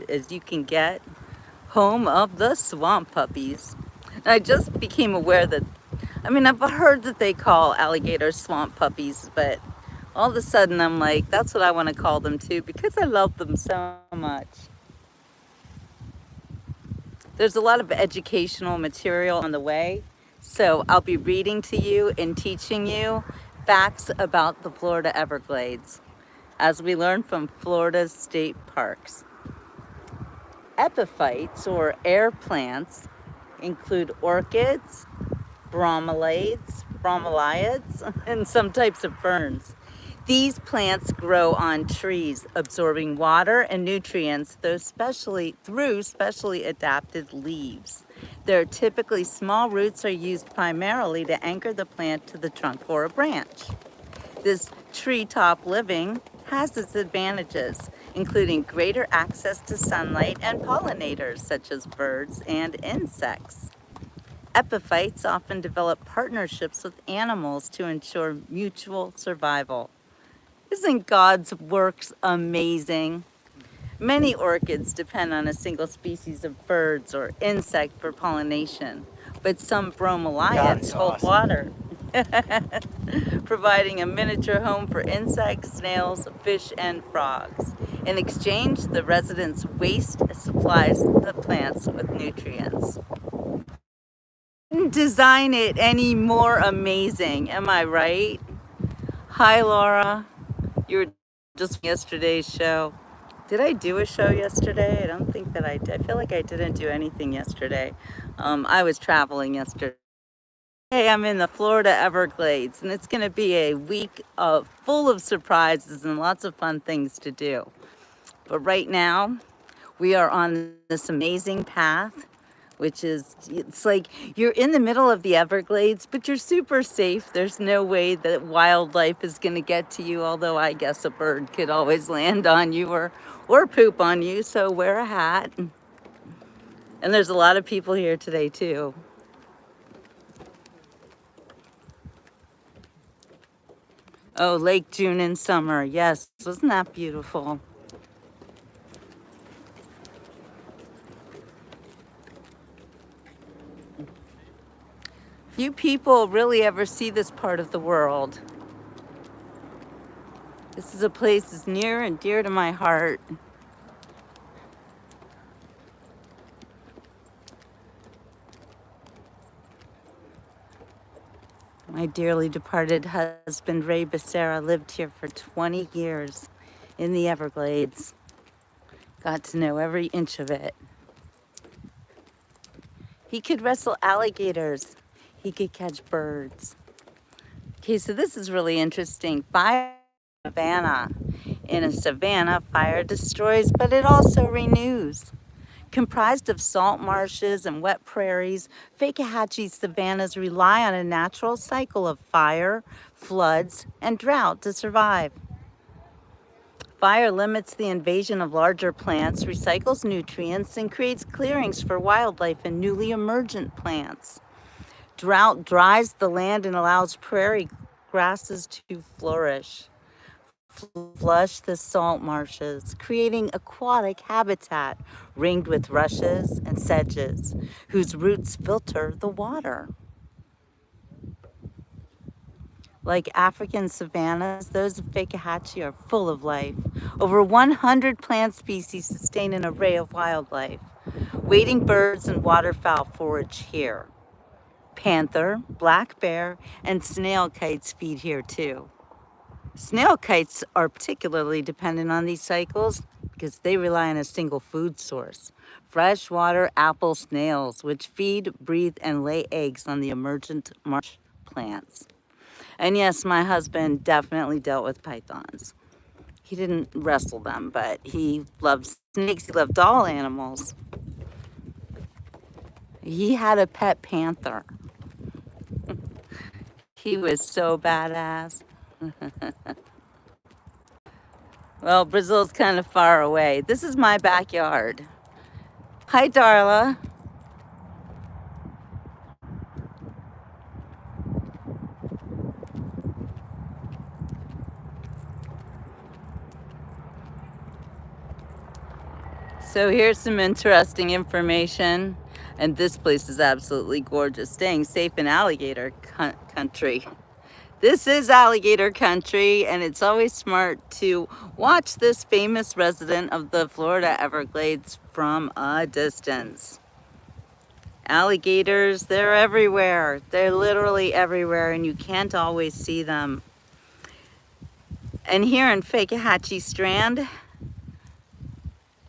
as you can get, home of the swamp puppies. I just became aware that, I mean, I've heard that they call alligators swamp puppies, but all of a sudden I'm like, that's what I want to call them too, because I love them so much. There's a lot of educational material on the way, so I'll be reading to you and teaching you facts about the Florida Everglades as we learn from Florida's state parks. Epiphytes, or air plants, include orchids, bromeliads, and some types of ferns. These plants grow on trees, absorbing water and nutrients through specially adapted leaves. Their typically small roots are used primarily to anchor the plant to the trunk or a branch. This treetop living has its advantages, including greater access to sunlight and pollinators such as birds and insects. Epiphytes often develop partnerships with animals to ensure mutual survival. Isn't God's works amazing? Many orchids depend on a single species of birds or insect for pollination, but some bromeliads hold water, providing a miniature home for insects, snails, fish, and frogs. In exchange, the residents' waste supplies the plants with nutrients. Couldn't design it any more amazing, am I right? Hi, Laura. You were just yesterday's show. Did I do a show yesterday? I don't think that I did. I feel like I didn't do anything yesterday. I was traveling yesterday. Hey, I'm in the Florida Everglades, and it's going to be a week full of surprises and lots of fun things to do. But right now, we are on this amazing path, which is, it's like you're in the middle of the Everglades, but you're super safe. There's no way that wildlife is going to get to you, although I guess a bird could always land on you or poop on you, so wear a hat. And there's a lot of people here today too. Oh, Lake June in summer. Yes, wasn't that beautiful? Few people really ever see this part of the world. This is a place that's near and dear to my heart. My dearly departed husband, Ray Becerra, lived here for 20 years in the Everglades. Got to know every inch of it. He could wrestle alligators. He could catch birds. Okay, so this is really interesting. Fire in a savanna. In a savanna, fire destroys, but it also renews. Comprised of salt marshes and wet prairies, Fakahatchee savannas rely on a natural cycle of fire, floods, and drought to survive. Fire limits the invasion of larger plants, recycles nutrients, and creates clearings for wildlife and newly emergent plants. Drought dries the land and allows prairie grasses to flourish. Flush the salt marshes, creating aquatic habitat ringed with rushes and sedges, whose roots filter the water. Like African savannas, those of Fakahatchee are full of life. Over 100 plant species sustain an array of wildlife. Wading birds and waterfowl forage here. Panther, black bear, and snail kites feed here too. Snail kites are particularly dependent on these cycles because they rely on a single food source, freshwater apple snails, which feed, breathe, and lay eggs on the emergent marsh plants. And yes, my husband definitely dealt with pythons. He didn't wrestle them, but he loved snakes. He loved all animals. He had a pet panther. He was so badass. Well, Brazil's kind of far away. This is my backyard. Hi, Darla. So here's some interesting information. And this place is absolutely gorgeous. Staying safe in alligator country. This is alligator country, and it's always smart to watch this famous resident of the Florida Everglades from a distance. Alligators, they're everywhere. They're literally everywhere, and you can't always see them. And here in Fakahatchee Strand,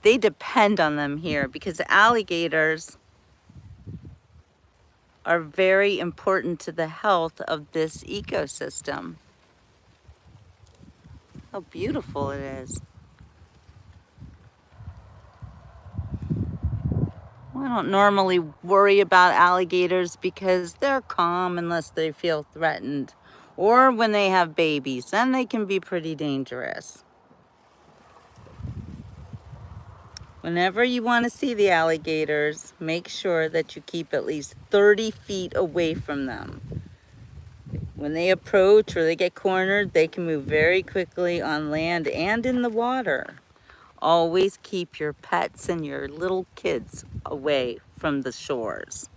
they depend on them here because alligators are very important to the health of this ecosystem. How beautiful it is. I don't normally worry about alligators because they're calm unless they feel threatened or when they have babies, then they can be pretty dangerous. Whenever you want to see the alligators, make sure that you keep at least 30 feet away from them. When they approach or they get cornered, they can move very quickly on land and in the water. Always keep your pets and your little kids away from the shores.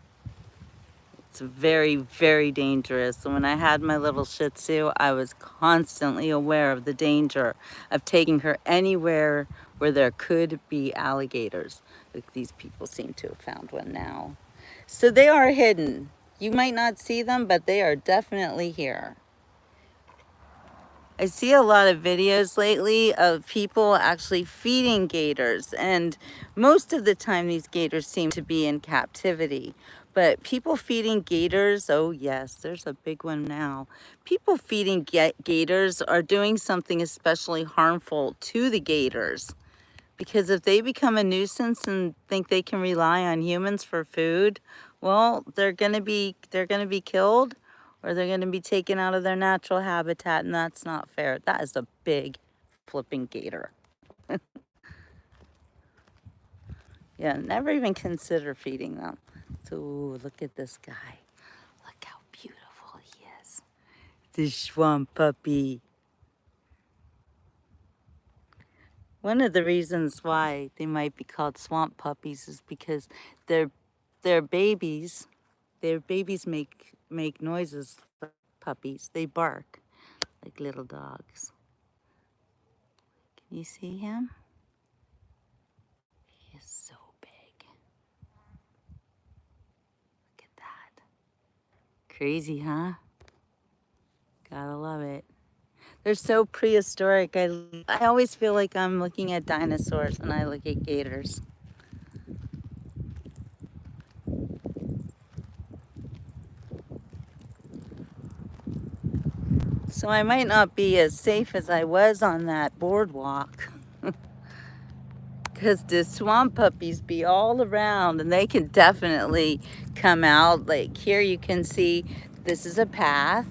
It's very, very dangerous. And when I had my little Shih Tzu, I was constantly aware of the danger of taking her anywhere where there could be alligators. Like these people seem to have found one now. So they are hidden. You might not see them, but they are definitely here. I see a lot of videos lately of people actually feeding gators, and most of the time these gators seem to be in captivity. But people feeding gators, oh yes, there's a big one now. People feeding gators are doing something especially harmful to the gators. Because if they become a nuisance and think they can rely on humans for food, well, they're gonna be killed, or they're gonna be taken out of their natural habitat, and that's not fair. That is a big flipping gator. Yeah, never even consider feeding them. So look at this guy. Look how beautiful he is. The swamp puppy. One of the reasons why they might be called swamp puppies is because their babies make noises like puppies. They bark like little dogs. Can you see him? He is so big. Look at that. Crazy, huh? Gotta love it. They're so prehistoric. I always feel like I'm looking at dinosaurs when I look at gators. So I might not be as safe as I was on that boardwalk. Because the swamp puppies be all around, and they can definitely come out. Like here you can see this is a path.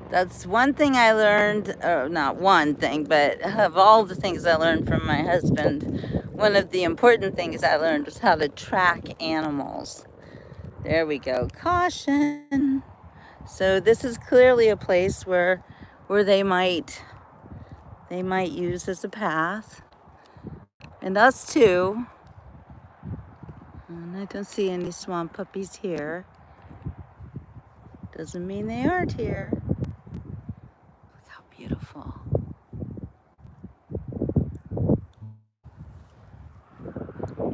That's one thing I learned, not one thing, but of all the things I learned from my husband, one of the important things I learned was how to track animals. There we go. Caution. So this is clearly a place where they might use as a path. And us too. And I don't see any swamp puppies here. Doesn't mean they aren't here. Look how beautiful.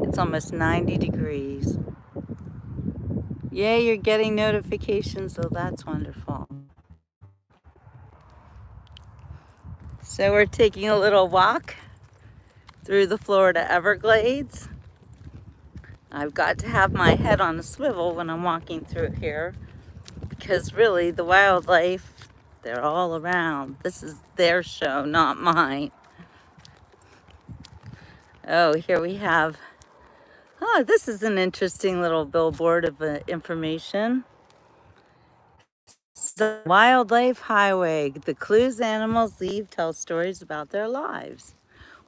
It's almost 90 degrees. Yay, you're getting notifications, so that's wonderful. So we're taking a little walk through the Florida Everglades. I've got to have my head on a swivel when I'm walking through here because really the wildlife, they're all around. This is their show, not mine. Oh, here we have, oh, this is an interesting little billboard of information. The Wildlife Highway. The clues animals leave tell stories about their lives.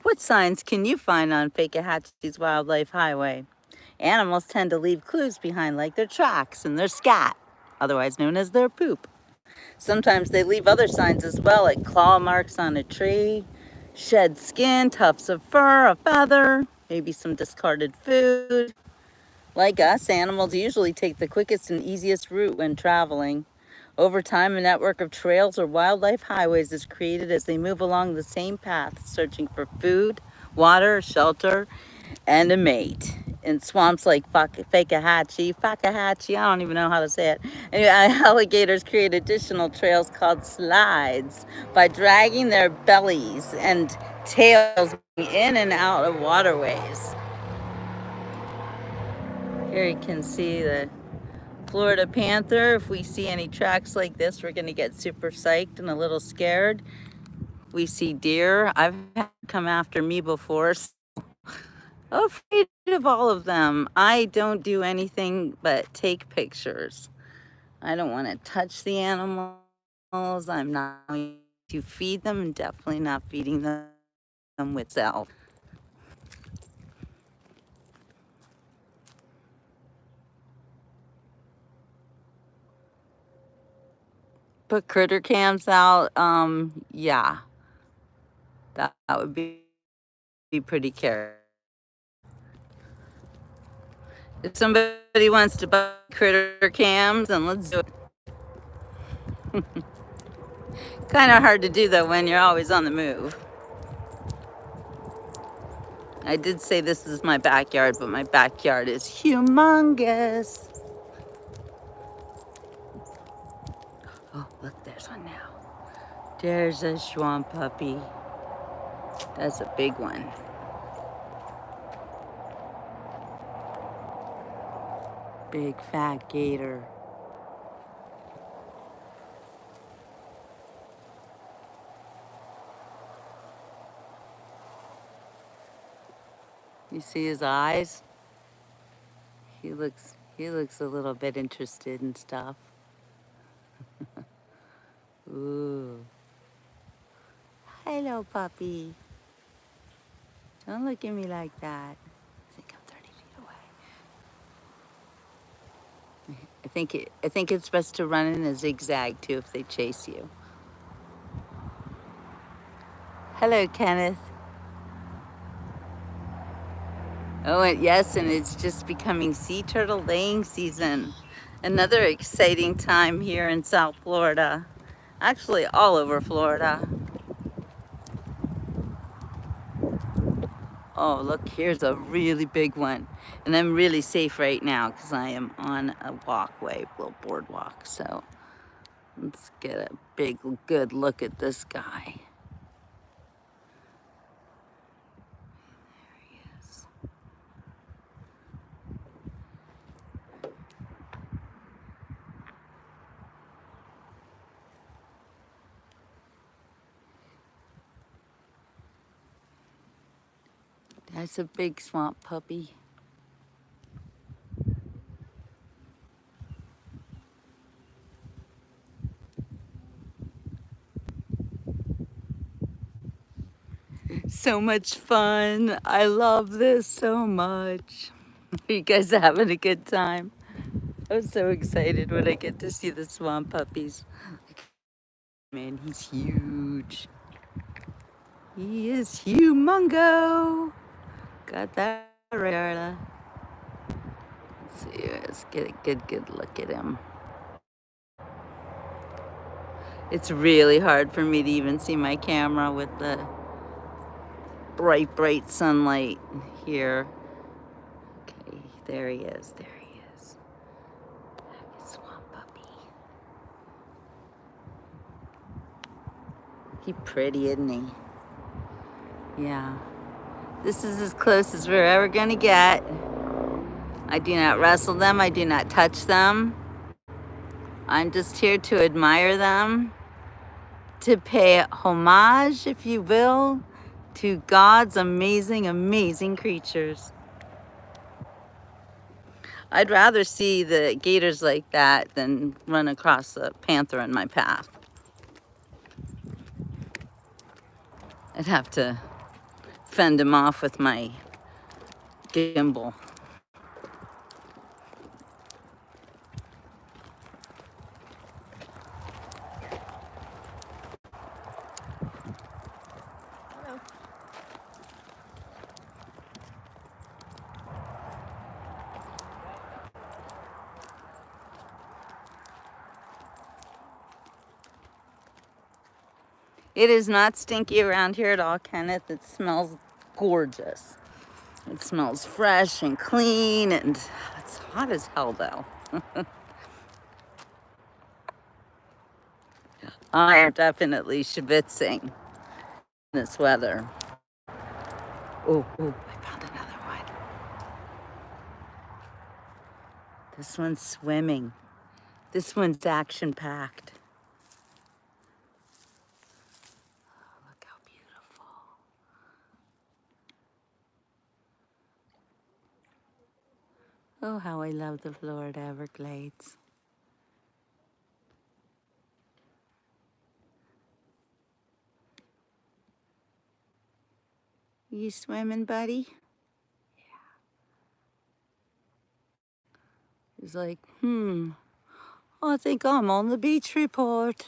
What signs can you find on Fakahatchee's Wildlife Highway? Animals tend to leave clues behind, like their tracks and their scat, otherwise known as their poop. Sometimes they leave other signs as well, like claw marks on a tree, shed skin, tufts of fur, a feather. maybe some discarded food. Like us, animals usually take the quickest and easiest route when traveling. Over time, a network of trails or wildlife highways is created as they move along the same path, searching for food, water, shelter, and a mate. In swamps like Fakahatchee, I don't even know how to say it. Anyway, alligators create additional trails called slides by dragging their bellies and tails in and out of waterways. Here you can see the Florida panther. If we see any tracks like this, we're gonna get super psyched and a little scared. We see deer. I've had them come after me before. So afraid of all of them. I don't do anything but take pictures. I don't want to touch the animals. I'm not going to feed them, and definitely not feeding them with self. Put critter cams out. Yeah, that would be pretty careful. If somebody wants to buy critter cams, then let's do it. Kind of hard to do though when you're always on the move. I did say this is my backyard, but my backyard is humongous. Oh, look, there's one now. There's a swamp puppy. That's a big one. Big fat gator. You see his eyes? He looks a little bit interested in stuff. Ooh. Hello, puppy. Don't look at me like that. I think I'm 30 feet away. I think it's best to run in a zigzag too if they chase you. Hello, Kenneth. Oh, yes, and it's just becoming sea turtle laying season. Another exciting time here in South Florida. Actually, all over Florida. Oh, look, here's a really big one. And I'm really safe right now because I am on a walkway, little boardwalk. So let's get a big, good look at this guy. There he is. That's a big swamp puppy. So much fun. I love this so much. Are you guys having a good time? I'm so excited when I get to see the swamp puppies. Man, he's huge. He is humongo. Got that right, Arla. Let's see, let's get a good look at him. It's really hard for me to even see my camera with the bright sunlight here. Okay, there he is, there he is. Swamp puppy. He's pretty, isn't he? Yeah. This is as close as we're ever gonna get. I do not wrestle them, I do not touch them. I'm just here to admire them, to pay homage, if you will, to God's amazing, amazing creatures. I'd rather see the gators like that than run across a panther in my path. I'd have to fend him off with my gimbal. It is not stinky around here at all, Kenneth. It smells gorgeous. It smells fresh and clean, and it's hot as hell though. I am definitely schwitzing in this weather. Oh, I found another one. This one's swimming. This one's action-packed. Oh, look how beautiful. Oh, how I love the Florida Everglades. You swimming, buddy? He's like, I think I'm on the beach report.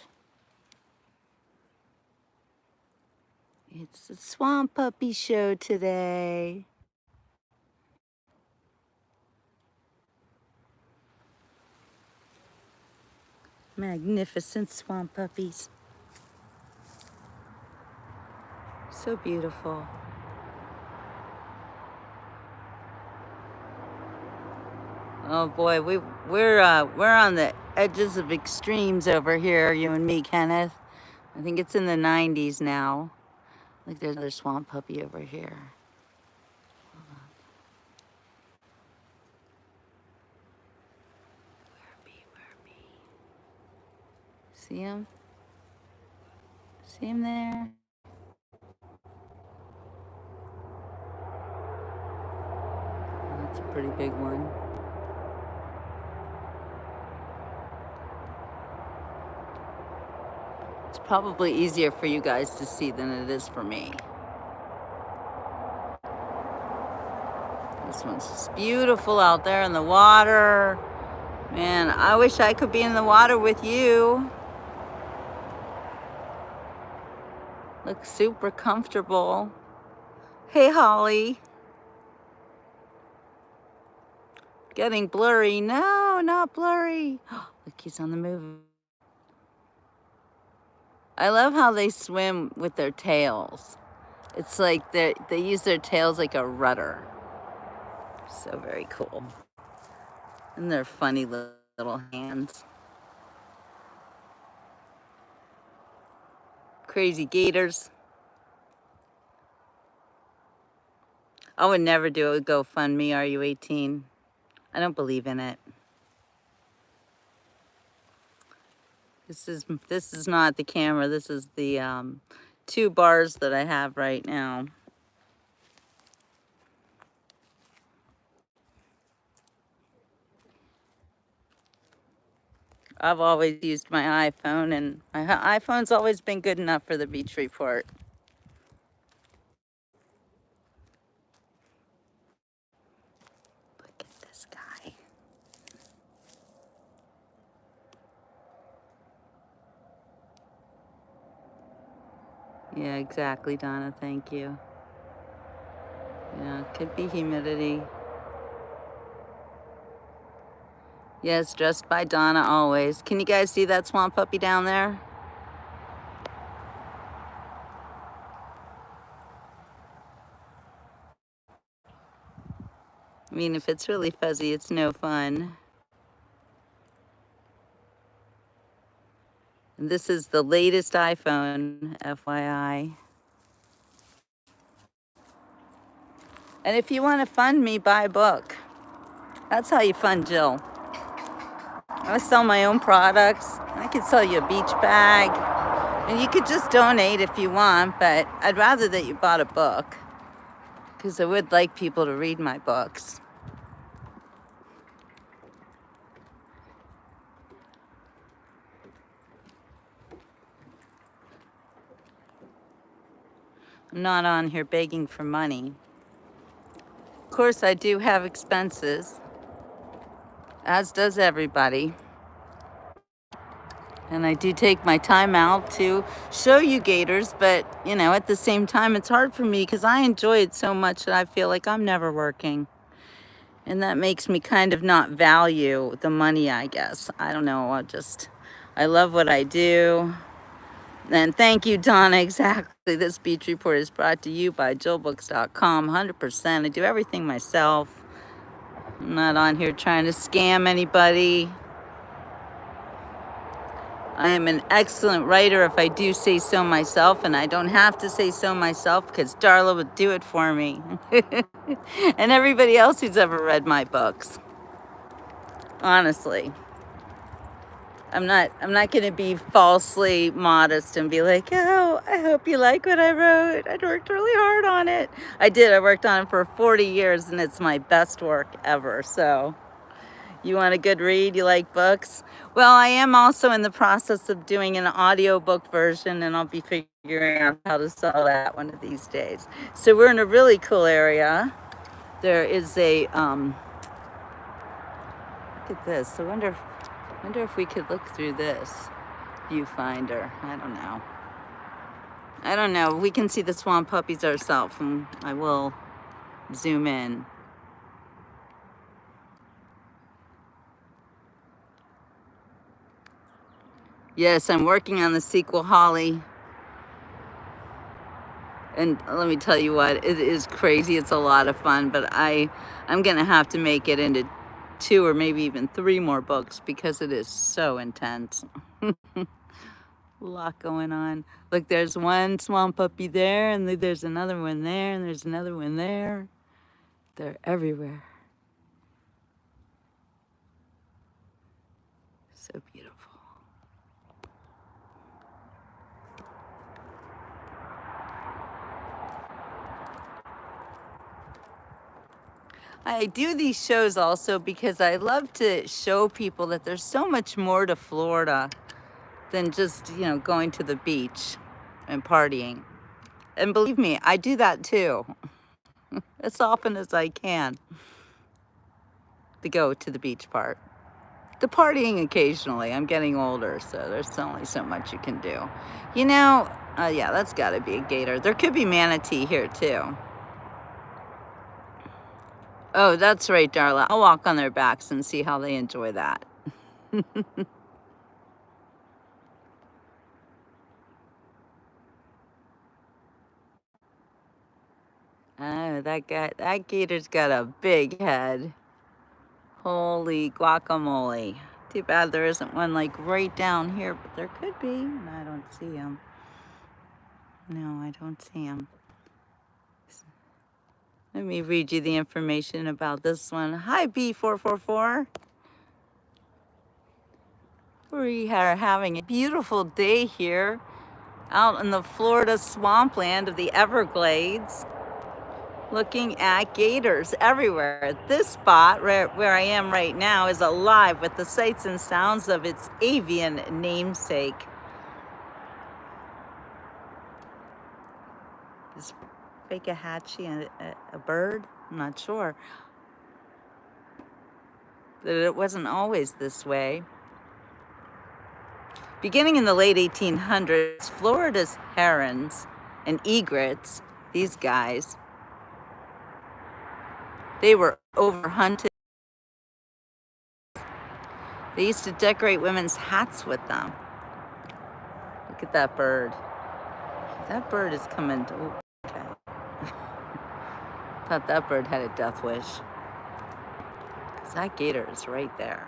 It's the Swamp Puppy Show today. Magnificent swamp puppies. So beautiful. Oh boy, we're on the edges of extremes over here, you and me, Kenneth. I think it's in the 90s now. Like there's another swamp puppy over here. Where be? See him? See him there? That's a pretty big one. It's probably easier for you guys to see than it is for me. This one's just beautiful out there in the water. Man, I wish I could be in the water with you. Looks super comfortable. Hey, Holly. Getting blurry. No, not blurry. Look, he's on the move. I love how they swim with their tails. It's like they use their tails like a rudder. So very cool. And their funny little hands. Crazy gators. I would never do a GoFundMe, Are You 18? I don't believe in it. This is not the camera. This is the 2 bars that I have right now. I've always used my iPhone, and my iPhone's always been good enough for the beach report. Look at this guy. Yeah, exactly, Donna. Thank you. Yeah, it could be humidity. Yes, dressed by Donna always. Can you guys see that swamp puppy down there? I mean, if it's really fuzzy, it's no fun. And this is the latest iPhone, FYI. And if you want to fund me, buy a book. That's how you fund Jill. I sell my own products. I could sell you a beach bag. And you could just donate if you want, but I'd rather that you bought a book, because I would like people to read my books. I'm not on here begging for money. Of course, I do have expenses, as does everybody. And I do take my time out to show you gators, but, you know, at the same time, it's hard for me because I enjoy it so much that I feel like I'm never working. And that makes me kind of not value the money, I guess. I don't know, I love what I do. And thank you, Donna. Exactly. This beach report is brought to you by JillBooks.com. 100%. I do everything myself. I'm not on here trying to scam anybody. I am an excellent writer if I do say so myself, and I don't have to say so myself because Darla would do it for me. And everybody else who's ever read my books. Honestly. I'm not going to be falsely modest and be like, oh, I hope you like what I wrote. I worked really hard on it. I did. I worked on it for 40 years, and it's my best work ever. So you want a good read? You like books? Well, I am also in the process of doing an audiobook version, and I'll be figuring out how to sell that one of these days. So we're in a really cool area. There is a, look at this. I wonder if we could look through this viewfinder. I don't know. We can see the swamp puppies ourselves, and I will zoom in. Yes, I'm working on the sequel, Holly. And let me tell you what, it is crazy. It's a lot of fun, but I'm going to have to make it into 2 or maybe even 3 more books because it is so intense. A lot going on. Look, there's one swamp puppy there, and there's another one there, and there's another one there. They're everywhere. So beautiful. I do these shows also because I love to show people that there's so much more to Florida than just, going to the beach and partying. And believe me, I do that too, as often as I can, to go to the beach part. The partying occasionally. I'm getting older, so there's only so much you can do. Yeah, that's gotta be a gator. There could be manatee here too. Oh, that's right, Darla. I'll walk on their backs and see how they enjoy that. Oh, that gator's got a big head. Holy guacamole. Too bad there isn't one like right down here, but there could be. I don't see him. No, I don't see him. Let me read you the information about this one. Hi, B444. We are having a beautiful day here out in the Florida swampland of the Everglades, looking at gators everywhere. This spot where I am right now is alive with the sights and sounds of its avian namesake. Is Fakahatchee a bird? I'm not sure. But it wasn't always this way. Beginning in the late 1800s, Florida's herons and egrets, these guys, they were overhunted. They used to decorate women's hats with them. Look at that bird. That bird is coming to... Okay. Thought that bird had a death wish. Because that gator is right there.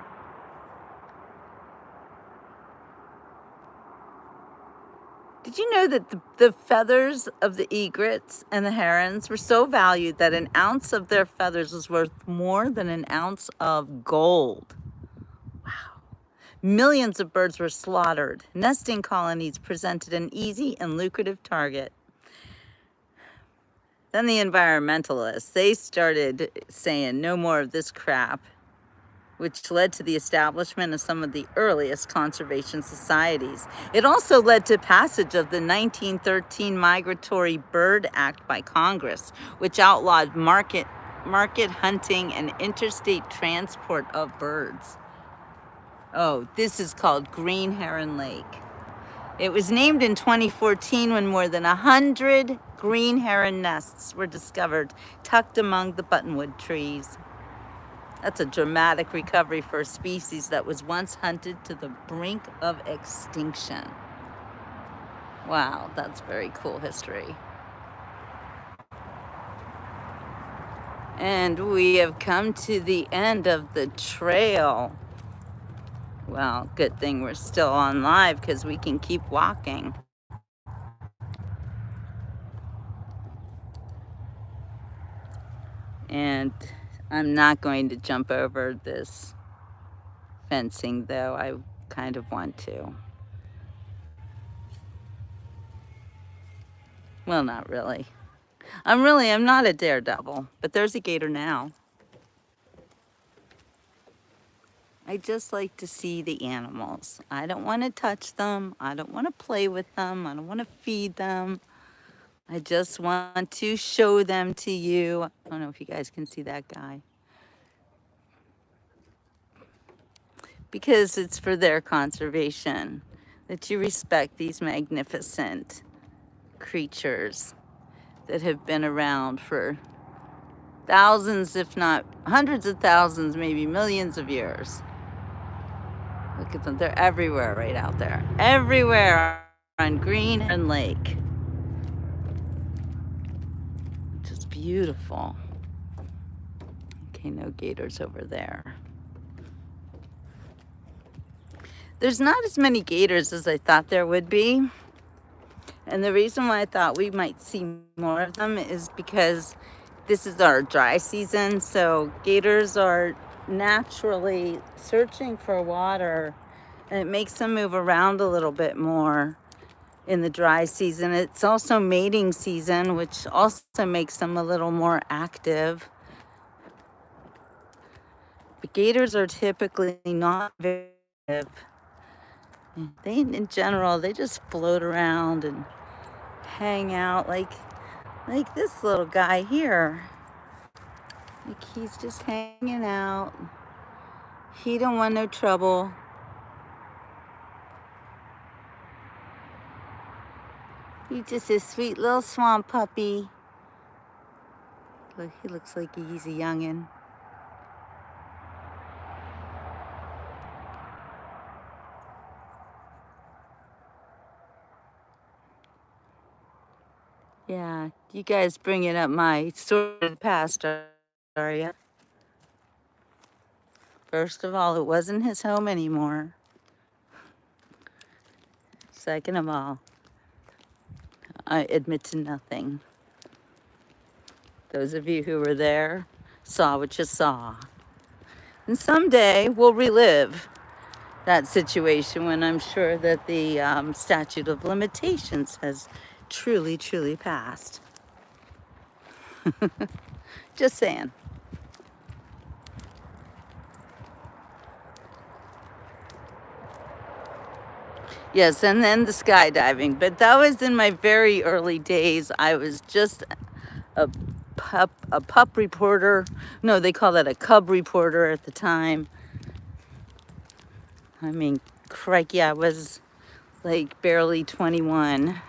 Did you know that the feathers of the egrets and the herons were so valued that an ounce of their feathers was worth more than an ounce of gold? Wow. Millions of birds were slaughtered. Nesting colonies presented an easy and lucrative target. Then the environmentalists, they started saying no more of this crap, which led to the establishment of some of the earliest conservation societies. It also led to passage of the 1913 Migratory Bird Act by Congress, which outlawed market hunting and interstate transport of birds. Oh, this is called Green Heron Lake. It was named in 2014 when more than 100 green heron nests were discovered tucked among the buttonwood trees. That's a dramatic recovery for a species that was once hunted to the brink of extinction. Wow, that's very cool history. And we have come to the end of the trail. Well, good thing we're still on live because we can keep walking. And I'm not going to jump over this fencing, though. I kind of want to. Well, not really. I'm not a daredevil, but there's a gator now. I just like to see the animals. I don't want to touch them. I don't want to play with them. I don't want to feed them. I just want to show them to you. I don't know if you guys can see that guy. Because it's for their conservation that you respect these magnificent creatures that have been around for thousands, if not hundreds of thousands, maybe millions of years. Look at them, they're everywhere right out there. Everywhere on Green and Lake. Just beautiful. Okay, no gators over there. There's not as many gators as I thought there would be. And the reason why I thought we might see more of them is because this is our dry season. So gators are naturally searching for water, and it makes them move around a little bit more in the dry season. It's also mating season, which also makes them a little more active. But gators are typically not very active. They, in general, they just float around and hang out like this little guy here. Like he's just hanging out. He don't want no trouble. He's just a sweet little swamp puppy. Look, he looks like he's a youngin'. Yeah, you guys bringing up my story of the past, are you? First of all, it wasn't his home anymore. Second of all, I admit to nothing. Those of you who were there saw what you saw. And someday we'll relive that situation when I'm sure that the statute of limitations has truly, truly passed. Just saying. Yes, and then the skydiving. But that was in my very early days. I was just a pup reporter. No, they call that a cub reporter at the time. I mean, crikey, I was like barely 21.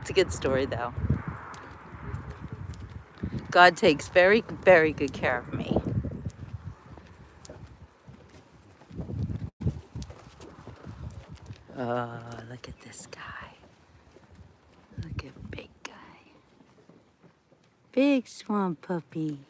It's a good story, though. God takes very, very good care of me. Oh, look at this guy. Look at big guy. Big swamp puppy.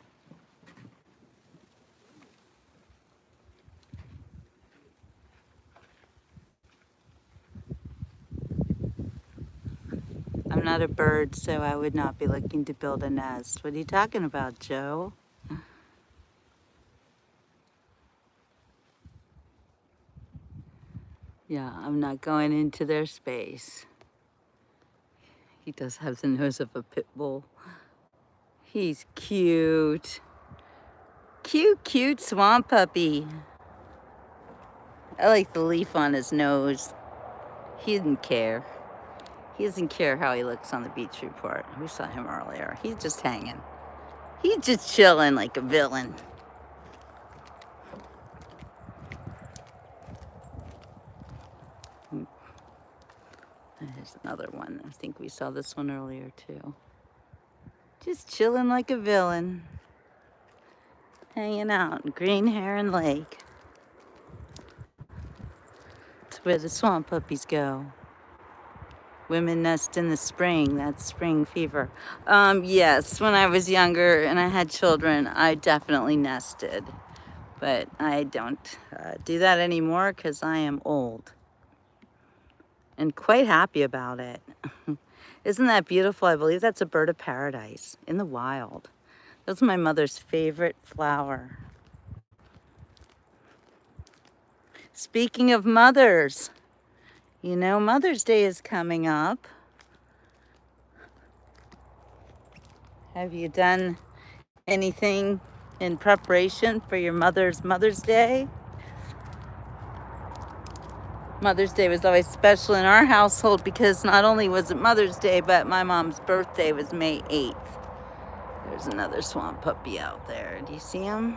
I'm not a bird, so I would not be looking to build a nest. What are you talking about, Joe? Yeah, I'm not going into their space. He does have the nose of a pit bull. He's cute. Cute, cute swamp puppy. I like the leaf on his nose. He didn't care. He doesn't care how he looks on the beach report. We saw him earlier. He's just hanging. He's just chilling like a villain. There's another one. I think we saw this one earlier too. Just chilling like a villain. Hanging out in Green Heron Lake. It's where the swamp puppies go. Women nest in the spring. That's spring fever. Yes, when I was younger and I had children, I definitely nested. But I don't do that anymore because I am old. And quite happy about it. Isn't that beautiful? I believe that's a bird of paradise in the wild. That's my mother's favorite flower. Speaking of mothers, you know, Mother's Day is coming up. Have you done anything in preparation for your Mother's Day? Mother's Day was always special in our household because not only was it Mother's Day, but my mom's birthday was May 8th. There's another swamp puppy out there. Do you see him?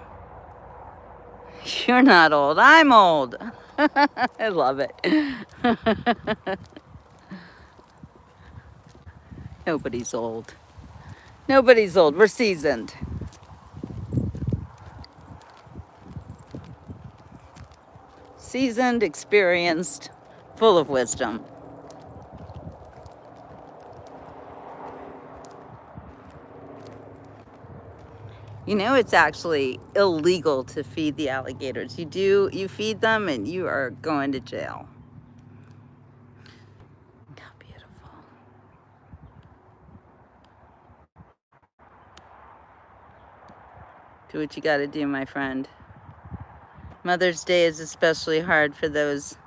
You're not old. I'm old. I love it. Nobody's old. Nobody's old. We're seasoned. Seasoned, experienced, full of wisdom. You know, it's actually illegal to feed the alligators. You feed them and you are going to jail. How beautiful. Do what you gotta do, my friend. Mother's Day is especially hard for those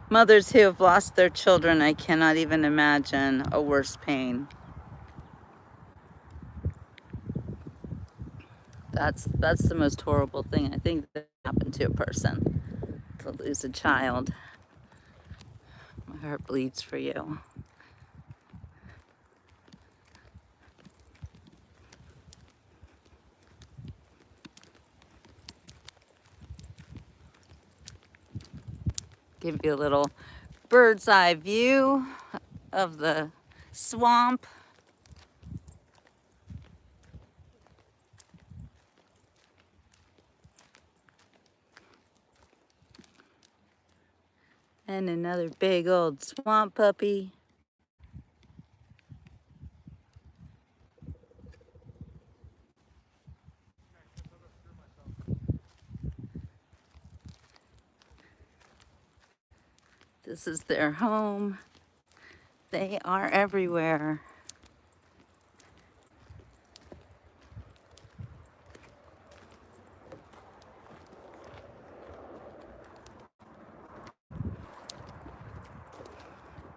mothers who have lost their children. I cannot even imagine a worse pain. That's the most horrible thing I think that happened to a person, to lose a child. My heart bleeds for you. Give you a little bird's eye view of the swamp. And another big old swamp puppy. This is their home. They are everywhere.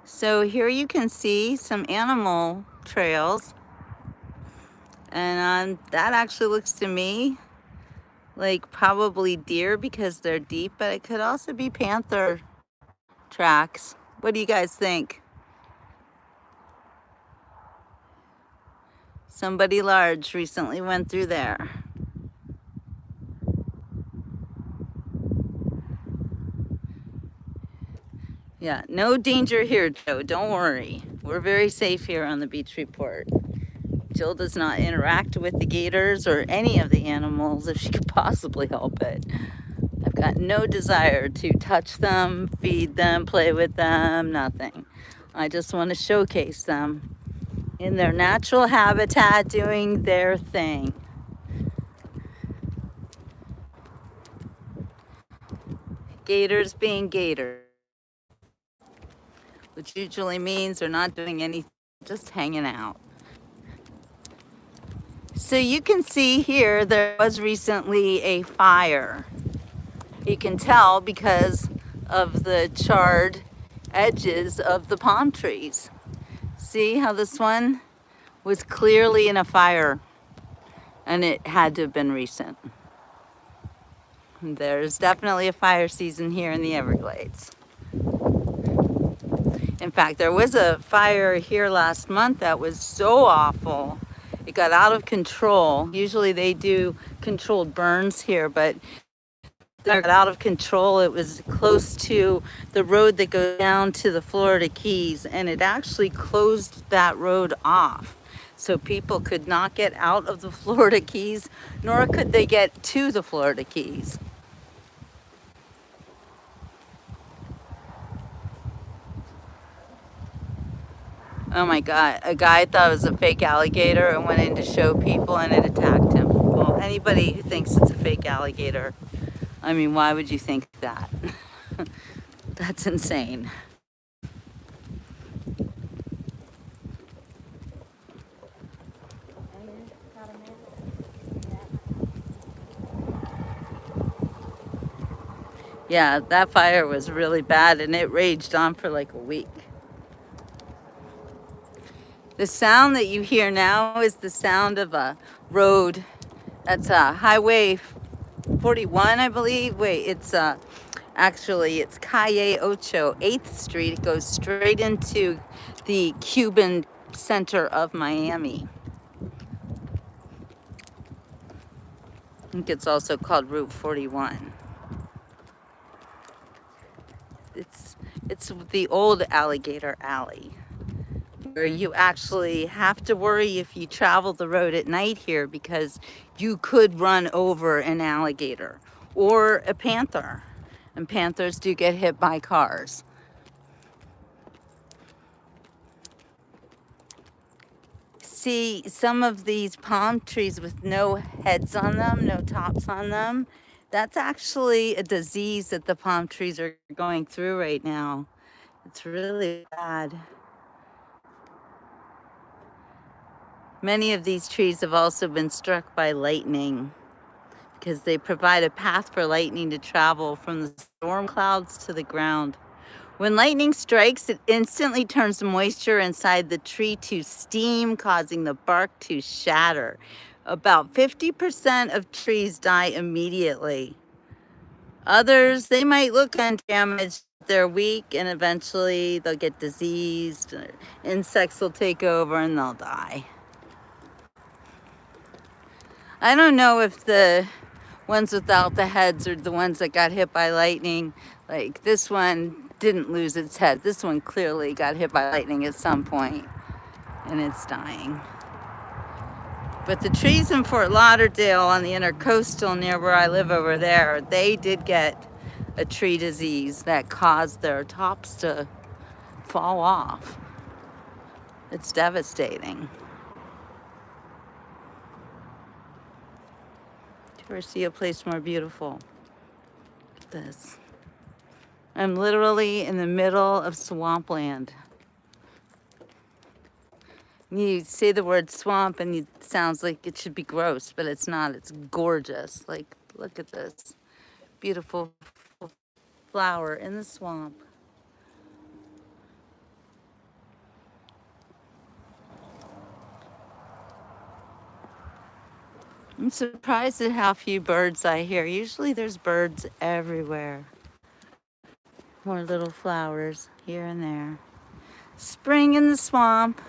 So here you can see some animal trails. And that actually looks to me like probably deer because they're deep, but it could also be panther tracks. What do you guys think? Somebody large recently went through there. Yeah, no danger here, Joe. Don't worry. We're very safe here on the beach report. Jill does not interact with the gators or any of the animals if she could possibly help it. I've got no desire to touch them, feed them, play with them, nothing. I just want to showcase them in their natural habitat doing their thing. Gators being gators, which usually means they're not doing anything, just hanging out. So you can see here there was recently a fire. You can tell because of the charred edges of the palm trees. See how this one was clearly in a fire, and it had to have been recent. There's definitely a fire season here in the Everglades. In fact, there was a fire here last month that was so awful. It got out of control. Usually they do controlled burns here, but it got out of control. It was close to the road that goes down to the Florida Keys, and it actually closed that road off. So people could not get out of the Florida Keys, nor could they get to the Florida Keys. Oh my God, a guy thought it was a fake alligator and went in to show people and it attacked him. Well, anybody who thinks it's a fake alligator, I mean, why would you think that? That's insane. Yeah, that fire was really bad and it raged on for like a week. The sound that you hear now is the sound of a road. That's Highway 41, I believe. Wait, it's actually it's Calle Ocho, 8th Street. It goes straight into the Cuban center of Miami. I think it's also called Route 41. It's the old Alligator Alley, where you actually have to worry if you travel the road at night here because you could run over an alligator or a panther. And panthers do get hit by cars. See, some of these palm trees with no heads on them, no tops on them, that's actually a disease that the palm trees are going through right now. It's really bad. Many of these trees have also been struck by lightning because they provide a path for lightning to travel from the storm clouds to the ground. When lightning strikes, it instantly turns the moisture inside the tree to steam, causing the bark to shatter. About 50% of trees die immediately. Others, they might look undamaged. They're weak and eventually they'll get diseased. Insects will take over and they'll die. I don't know if the ones without the heads are the ones that got hit by lightning. Like this one didn't lose its head. This one clearly got hit by lightning at some point and it's dying. But the trees in Fort Lauderdale on the intercoastal near where I live over there, they did get a tree disease that caused their tops to fall off. It's devastating. Do you ever see a place more beautiful? Look at this. I'm literally in the middle of swampland. You say the word swamp and it sounds like it should be gross, but it's not. It's gorgeous. Like, look at this beautiful flower in the swamp. I'm surprised at how few birds I hear. Usually there's birds everywhere. More little flowers here and there. Spring in the swamp.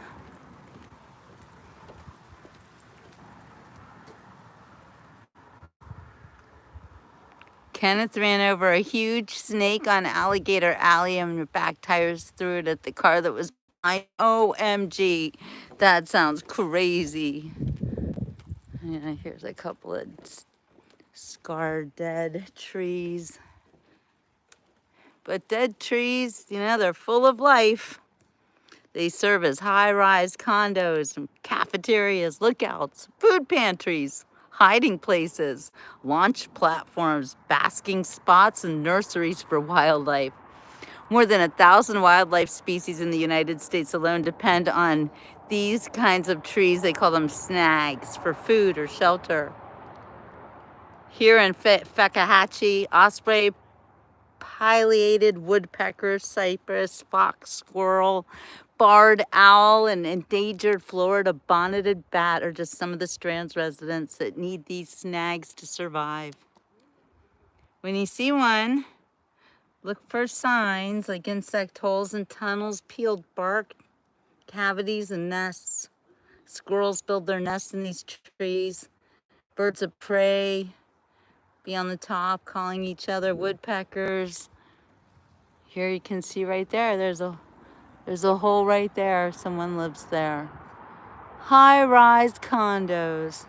Kenneth ran over a huge snake on Alligator Alley and the back tires threw it at the car that was behind. OMG, that sounds crazy. Yeah, here's a couple of scarred dead trees. But dead trees, you know, they're full of life. They serve as high-rise condos, and cafeterias, lookouts, food pantries, hiding places, launch platforms, basking spots, and nurseries for wildlife. More than 1,000 wildlife species in the United States alone depend on these kinds of trees. They call them snags for food or shelter. Here in Fakahatchee, osprey, pileated woodpecker, cypress, fox, squirrel, barred owl, and endangered Florida bonneted bat are just some of the Strand's residents that need these snags to survive. When you see one, look for signs like insect holes and tunnels, peeled bark, cavities, and nests. Squirrels build their nests in these trees. Birds of prey be on the top calling each other. Woodpeckers. Here you can see right there, there's a hole right there. Someone lives there. High-rise condos.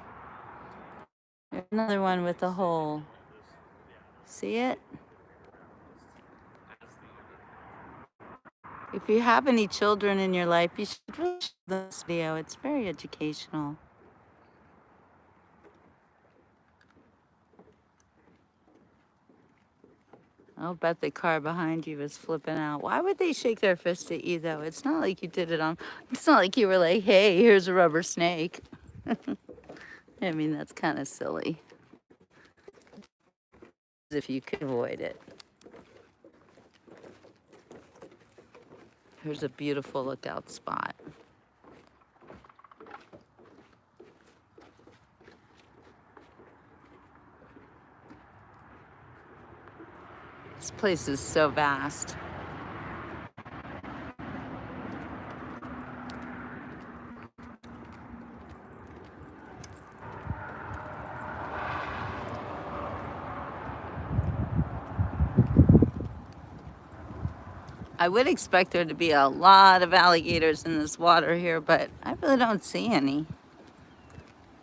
There's another one with a hole. See it? If you have any children in your life, you should really show this video. It's very educational. I'll bet the car behind you is flipping out. Why would they shake their fist at you, though? It's not like you did it on... It's not like you were like, hey, here's a rubber snake. I mean, that's kind of silly. If you could avoid it. Here's a beautiful lookout spot. This place is so vast. I would expect there to be a lot of alligators in this water here, but I really don't see any.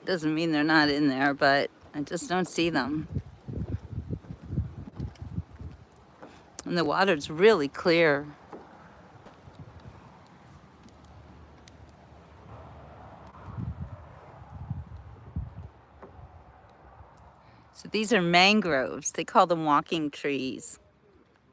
Doesn't mean they're not in there, but I just don't see them. And the water's really clear. So these are mangroves. They call them walking trees.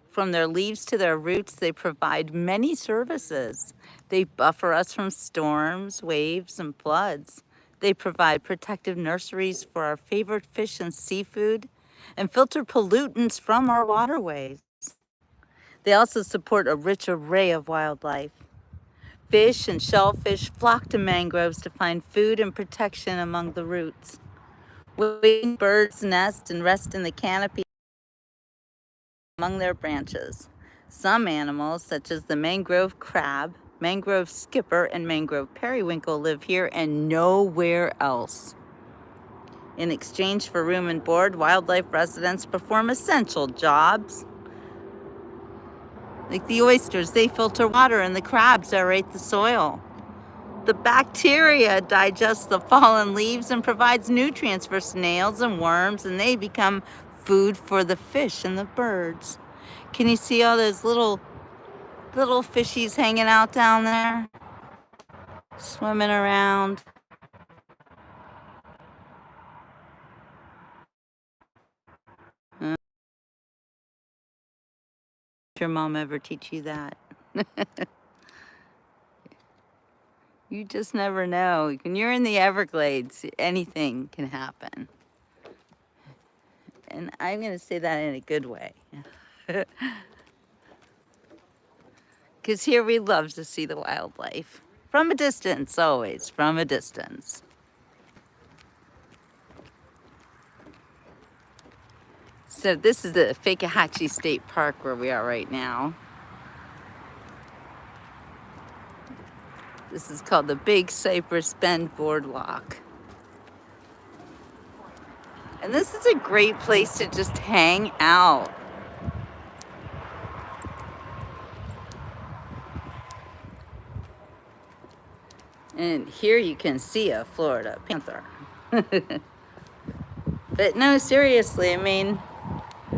From their leaves to their roots, they provide many services. They buffer us from storms, waves, and floods. They provide protective nurseries for our favorite fish and seafood and filter pollutants from our waterways. They also support a rich array of wildlife. Fish and shellfish flock to mangroves to find food and protection among the roots. Birds nest and rest in the canopy among their branches. Some animals, such as the mangrove crab, mangrove skipper, and mangrove periwinkle, live here and nowhere else. In exchange for room and board, wildlife residents perform essential jobs. Like the oysters, they filter water, and the crabs aerate the soil. The bacteria digest the fallen leaves and provides nutrients for snails and worms, and they become food for the fish and the birds. Can you see all those little fishies hanging out down there? Swimming around. Did your mom ever teach you that? You just never know. When you're in the Everglades, anything can happen. And I'm going to say that in a good way. Because here we love to see the wildlife. From a distance, always, from a distance. So this is the Fakahatchee State Park where we are right now. This is called the Big Cypress Bend Boardwalk. And this is a great place to just hang out. And here you can see a Florida panther. But no, seriously, I mean,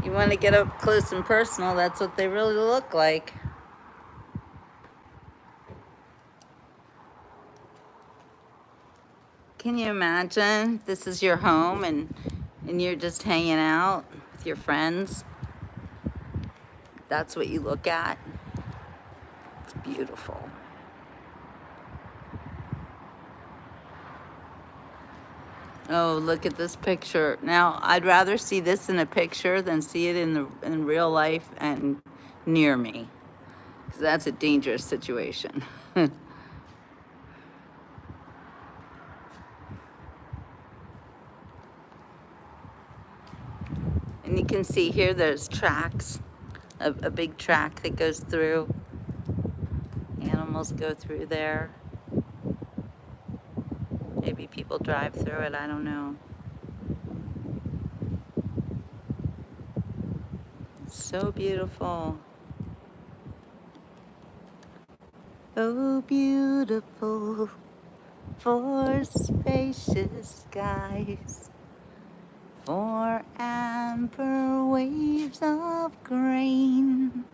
you want to get up close and personal, that's what they really look like. Can you imagine this is your home and you're just hanging out with your friends? That's what you look at. It's beautiful. Oh, look at this picture. Now, I'd rather see this in a picture than see it in real life and near me, because that's a dangerous situation. And you can see here there's tracks, a big track that goes through. Animals go through there. Maybe people drive through it, I don't know. It's so beautiful. Oh, beautiful for spacious skies, for amber waves of grain,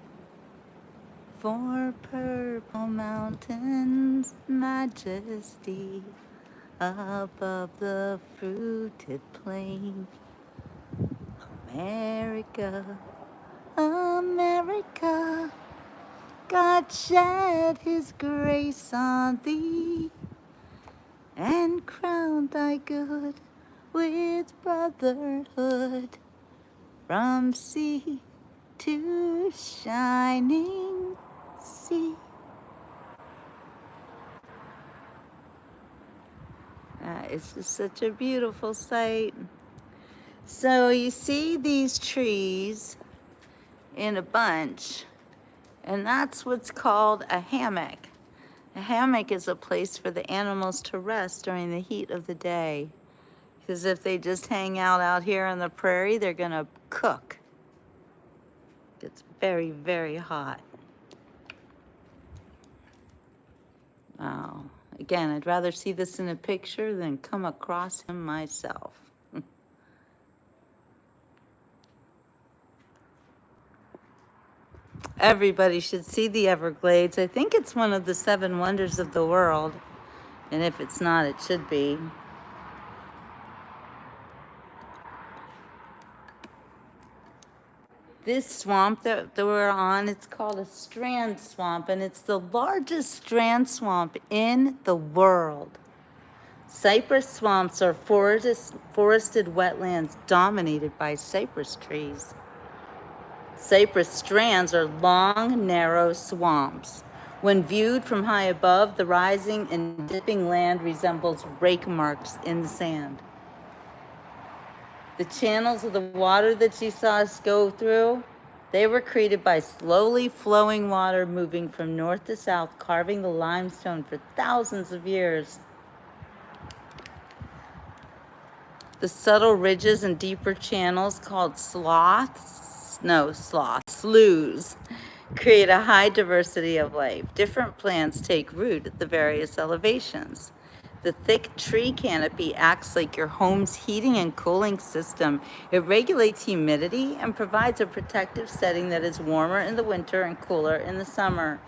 For purple mountains, majesty above the fruited plain. America, America, God shed his grace on thee and crowned thy good with brotherhood from sea to shining sea. It's just such a beautiful sight. So you see these trees in a bunch, and that's what's called a hammock. A hammock is a place for the animals to rest during the heat of the day. Because if they just hang out here on the prairie, they're gonna cook. It's very, very hot. Wow. Again, I'd rather see this in a picture than come across him myself. Everybody should see the Everglades. I think it's one of the 7 wonders of the world. And if it's not, it should be. This swamp that we're on, it's called a strand swamp, and it's the largest strand swamp in the world. Cypress swamps are forested wetlands dominated by cypress trees. Cypress strands are long, narrow swamps. When viewed from high above, the rising and dipping land resembles rake marks in the sand. The channels of the water that you saw us go through, they were created by slowly flowing water moving from north to south, carving the limestone for thousands of years. The subtle ridges and deeper channels called sloughs, create a high diversity of life. Different plants take root at the various elevations. The thick tree canopy acts like your home's heating and cooling system. It regulates humidity and provides a protective setting that is warmer in the winter and cooler in the summer.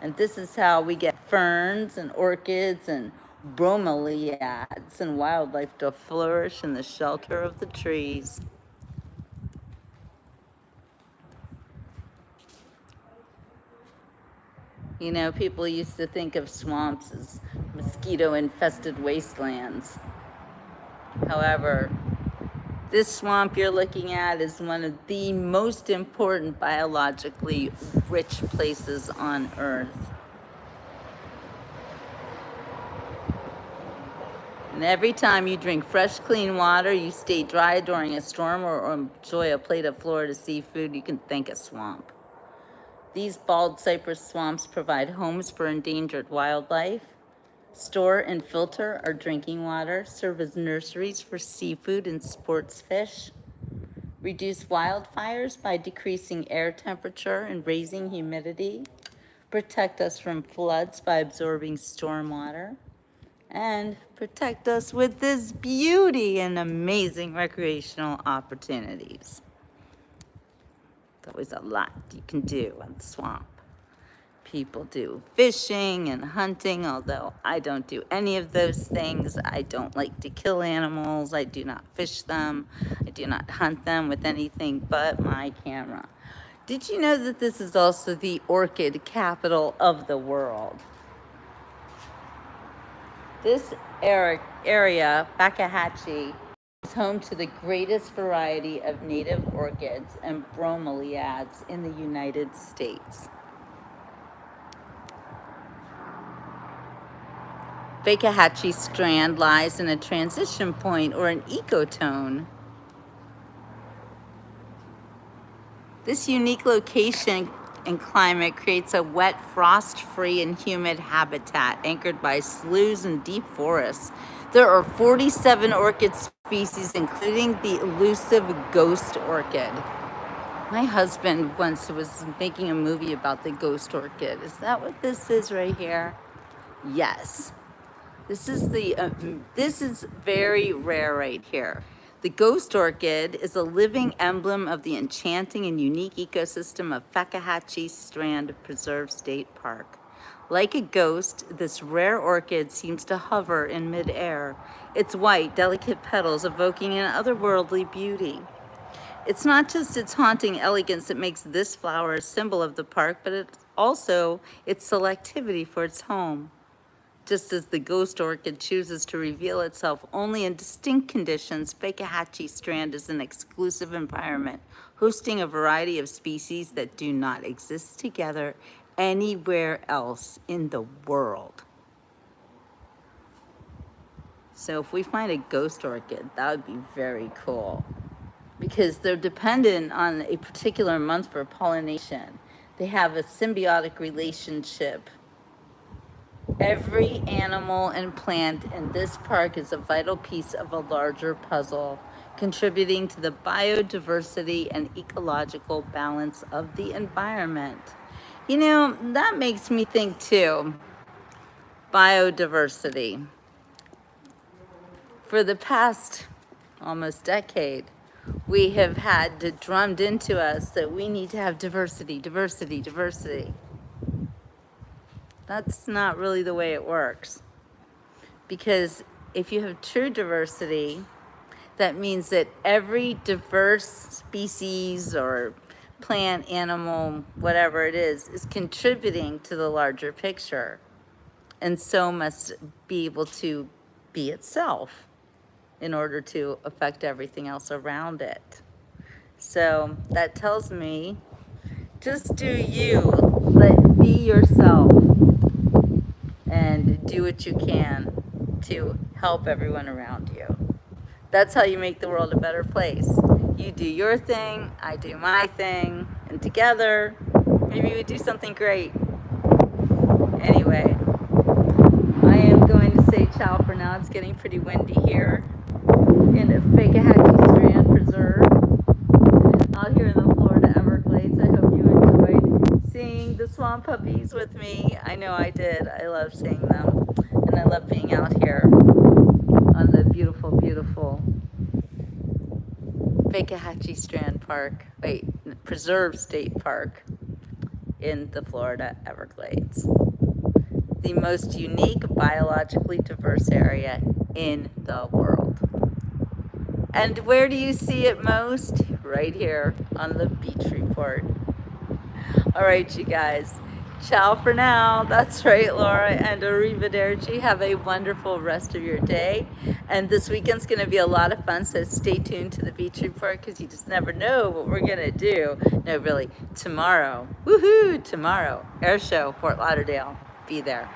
And this is how we get ferns and orchids and bromeliads and wildlife to flourish in the shelter of the trees. You know, people used to think of swamps as mosquito-infested wastelands. However, this swamp you're looking at is one of the most important biologically rich places on Earth. And every time you drink fresh, clean water, you stay dry during a storm, or enjoy a plate of Florida seafood, you can thank a swamp. These bald cypress swamps provide homes for endangered wildlife, store and filter our drinking water, serve as nurseries for seafood and sports fish, reduce wildfires by decreasing air temperature and raising humidity, protect us from floods by absorbing stormwater, and protect us with this beauty and amazing recreational opportunities. There's always a lot you can do in the swamp. People do fishing and hunting, although I don't do any of those things. I don't like to kill animals. I do not fish them. I do not hunt them with anything but my camera. Did you know that this is also the orchid capital of the world? This area, Waxahachie, is home to the greatest variety of native orchids and bromeliads in the United States. Waxahachie Strand lies in a transition point, or an ecotone. This unique location and climate creates a wet, frost-free, and humid habitat anchored by sloughs and deep forests. There are 47 orchid species, including the elusive ghost orchid. My husband once was making a movie about the ghost orchid. Is that what this is right here? Yes. This is very rare right here. The ghost orchid is a living emblem of the enchanting and unique ecosystem of Fakahatchee Strand Preserve State Park. Like a ghost, this rare orchid seems to hover in midair, its white, delicate petals evoking an otherworldly beauty. It's not just its haunting elegance that makes this flower a symbol of the park, but it's also its selectivity for its home. Just as the ghost orchid chooses to reveal itself only in distinct conditions, Fakahatchee Strand is an exclusive environment, hosting a variety of species that do not exist together anywhere else in the world. So if we find a ghost orchid, that would be very cool, because they're dependent on a particular month for pollination. They have a symbiotic relationship. Every animal and plant in this park is a vital piece of a larger puzzle, contributing to the biodiversity and ecological balance of the environment. You know, that makes me think too, biodiversity. For the past almost decade, we have had it drummed into us that we need to have diversity, diversity, diversity. That's not really the way it works. Because if you have true diversity, that means that every diverse species or plant, animal, whatever it is contributing to the larger picture. And so must be able to be itself in order to affect everything else around it. So that tells me, just do you, be yourself, and do what you can to help everyone around you. That's how you make the world a better place. You do your thing, I do my thing, and together, maybe we do something great. Anyway, I am going to say ciao for now. It's getting pretty windy here in Fakahatchee Strand Preserve out here in the Florida Everglades. I hope you enjoyed seeing the swamp puppies with me. I know I did. I love seeing them, and I love being out here on the beautiful, beautiful Fakahatchee Strand Park, Preserve State Park in the Florida Everglades. The most unique, biologically diverse area in the world. And where do you see it most? Right here on the Beach Report. All right, you guys. Ciao for now. That's right, Laura, and arrivederci. Have a wonderful rest of your day. And this weekend's going to be a lot of fun, so stay tuned to the Beach Report, because you just never know what we're going to do. No, really, tomorrow. Woohoo! Tomorrow. Air Show, Fort Lauderdale. Be there.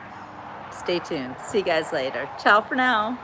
Stay tuned. See you guys later. Ciao for now.